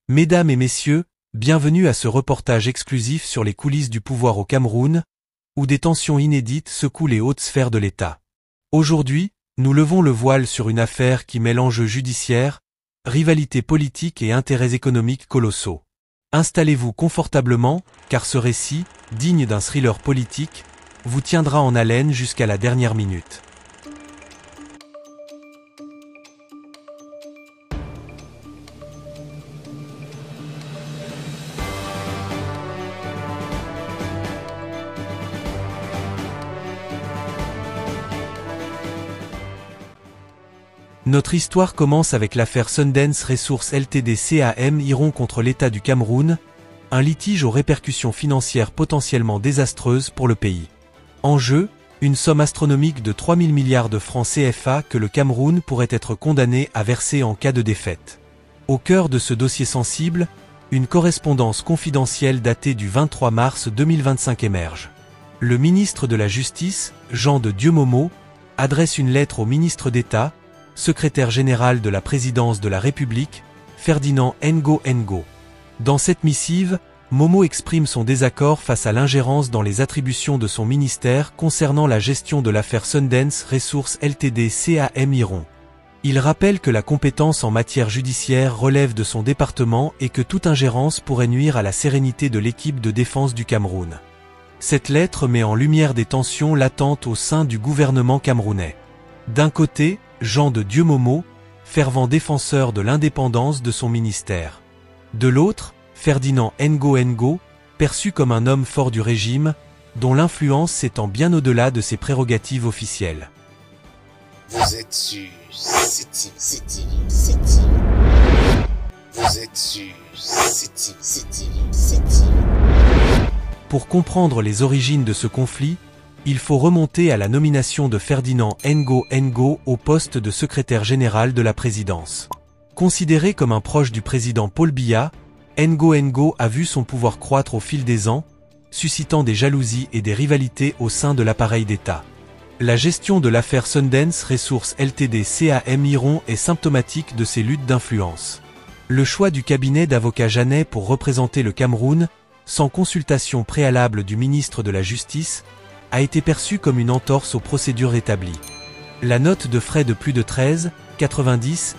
Mesdames et messieurs, bienvenue à ce reportage exclusif sur les coulisses du pouvoir au Cameroun, où des tensions inédites secouent les hautes sphères de l'État. Aujourd'hui, nous levons le voile sur une affaire qui mêle enjeux judiciaires, rivalité politique et intérêts économiques colossaux. Installez-vous confortablement, car ce récit, digne d'un thriller politique, vous tiendra en haleine jusqu'à la dernière minute. Notre histoire commence avec l'affaire Sundance Resources Ltd CAM Iron contre l'État du Cameroun, un litige aux répercussions financières potentiellement désastreuses pour le pays. En jeu, une somme astronomique de 3 000 milliards de francs CFA que le Cameroun pourrait être condamné à verser en cas de défaite. Au cœur de ce dossier sensible, une correspondance confidentielle datée du 23 mars 2025 émerge. Le ministre de la Justice, Jean de Dieumomo, adresse une lettre au ministre d'État, secrétaire général de la présidence de la République, Ferdinand Ngo Ngo. Dans cette missive, Momo exprime son désaccord face à l'ingérence dans les attributions de son ministère concernant la gestion de l'affaire Sundance Resources Ltd CAM Iron. Il rappelle que la compétence en matière judiciaire relève de son département et que toute ingérence pourrait nuire à la sérénité de l'équipe de défense du Cameroun. Cette lettre met en lumière des tensions latentes au sein du gouvernement camerounais. D'un côté, Jean de Dieumomo, fervent défenseur de l'indépendance de son ministère. De l'autre, Ferdinand Ngo Ngo, perçu comme un homme fort du régime, dont l'influence s'étend bien au-delà de ses prérogatives officielles. Vous êtes sur CTV. Vous êtes sur CTV. Pour comprendre les origines de ce conflit, il faut remonter à la nomination de Ferdinand Ngo Ngo au poste de secrétaire général de la présidence. Considéré comme un proche du président Paul Biya, Ngo Ngo a vu son pouvoir croître au fil des ans, suscitant des jalousies et des rivalités au sein de l'appareil d'État. La gestion de l'affaire Sundance Resources Ltd CAM Iron est symptomatique de ces luttes d'influence. Le choix du cabinet d'avocats Janet pour représenter le Cameroun, sans consultation préalable du ministre de la Justice, a été perçu comme une entorse aux procédures établies. La note de frais de plus de 13,90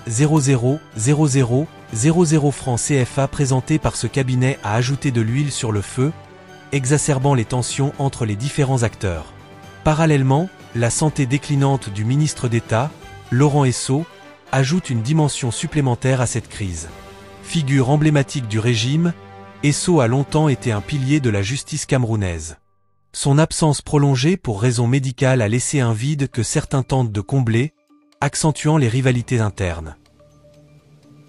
00 francs CFA présentée par ce cabinet a ajouté de l'huile sur le feu, exacerbant les tensions entre les différents acteurs. Parallèlement, la santé déclinante du ministre d'État, Laurent Esso, ajoute une dimension supplémentaire à cette crise. Figure emblématique du régime, Esso a longtemps été un pilier de la justice camerounaise. Son absence prolongée pour raisons médicales a laissé un vide que certains tentent de combler, accentuant les rivalités internes.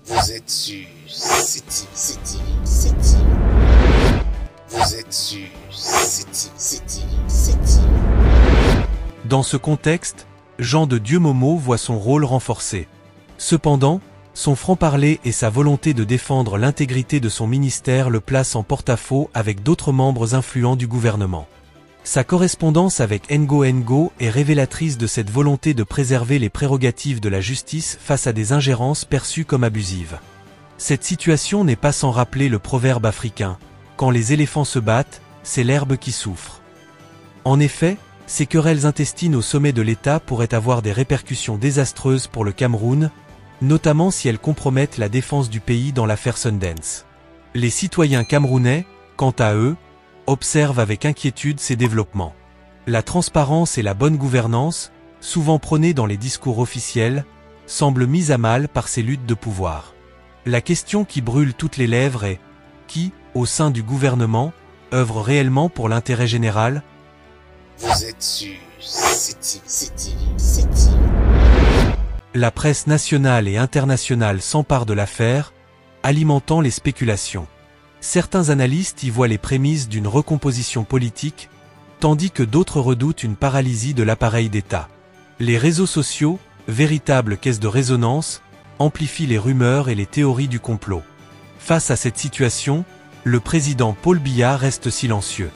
Vous êtes sur CTV. Vous êtes sur CTV. Dans ce contexte, Jean de Dieumomo voit son rôle renforcé. Cependant, son franc-parler et sa volonté de défendre l'intégrité de son ministère le placent en porte-à-faux avec d'autres membres influents du gouvernement. Sa correspondance avec Ngo Ngo est révélatrice de cette volonté de préserver les prérogatives de la justice face à des ingérences perçues comme abusives. Cette situation n'est pas sans rappeler le proverbe africain « Quand les éléphants se battent, c'est l'herbe qui souffre ». En effet, ces querelles intestines au sommet de l'État pourraient avoir des répercussions désastreuses pour le Cameroun, notamment si elles compromettent la défense du pays dans l'affaire Sundance. Les citoyens camerounais, quant à eux, observe avec inquiétude ces développements. La transparence et la bonne gouvernance, souvent prônées dans les discours officiels, semblent mises à mal par ces luttes de pouvoir. La question qui brûle toutes les lèvres est « Qui, au sein du gouvernement, œuvre réellement pour l'intérêt général ?» Vous êtes sur CTV. La presse nationale et internationale s'empare de l'affaire, alimentant les spéculations. Certains analystes y voient les prémices d'une recomposition politique, tandis que d'autres redoutent une paralysie de l'appareil d'État. Les réseaux sociaux, véritables caisses de résonance, amplifient les rumeurs et les théories du complot. Face à cette situation, le président Paul Biya reste silencieux.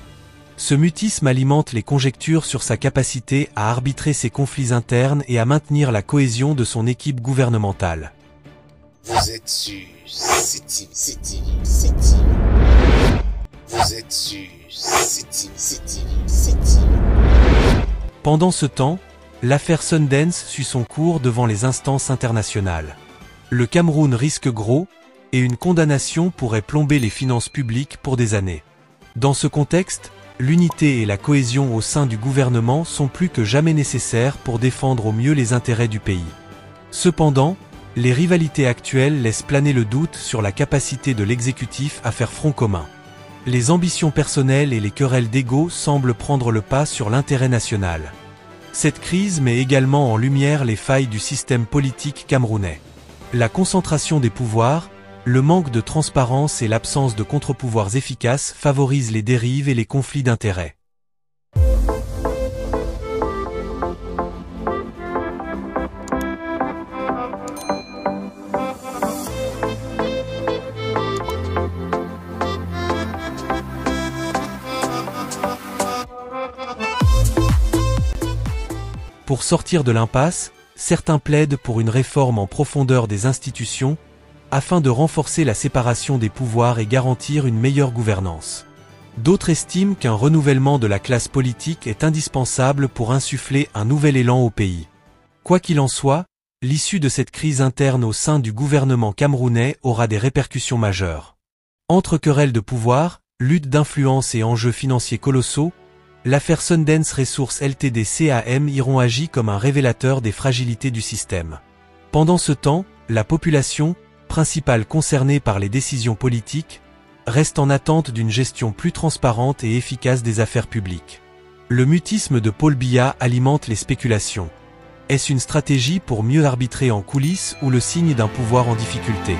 Ce mutisme alimente les conjectures sur sa capacité à arbitrer ses conflits internes et à maintenir la cohésion de son équipe gouvernementale. Vous êtes sur CETIV. Vous êtes sur CETIV. Pendant ce temps, l'affaire Sundance suit son cours devant les instances internationales. Le Cameroun risque gros, et une condamnation pourrait plomber les finances publiques pour des années. Dans ce contexte, l'unité et la cohésion au sein du gouvernement sont plus que jamais nécessaires pour défendre au mieux les intérêts du pays. Cependant, les rivalités actuelles laissent planer le doute sur la capacité de l'exécutif à faire front commun. Les ambitions personnelles et les querelles d'ego semblent prendre le pas sur l'intérêt national. Cette crise met également en lumière les failles du système politique camerounais. La concentration des pouvoirs, le manque de transparence et l'absence de contre-pouvoirs efficaces favorisent les dérives et les conflits d'intérêts. Pour sortir de l'impasse, certains plaident pour une réforme en profondeur des institutions, afin de renforcer la séparation des pouvoirs et garantir une meilleure gouvernance. D'autres estiment qu'un renouvellement de la classe politique est indispensable pour insuffler un nouvel élan au pays. Quoi qu'il en soit, l'issue de cette crise interne au sein du gouvernement camerounais aura des répercussions majeures. Entre querelles de pouvoir, lutte d'influence et enjeux financiers colossaux, l'affaire Sundance Resources Ltd CAM Iron agit comme un révélateur des fragilités du système. Pendant ce temps, la population, principale concernée par les décisions politiques, reste en attente d'une gestion plus transparente et efficace des affaires publiques. Le mutisme de Paul Biya alimente les spéculations. Est-ce une stratégie pour mieux arbitrer en coulisses ou le signe d'un pouvoir en difficulté ?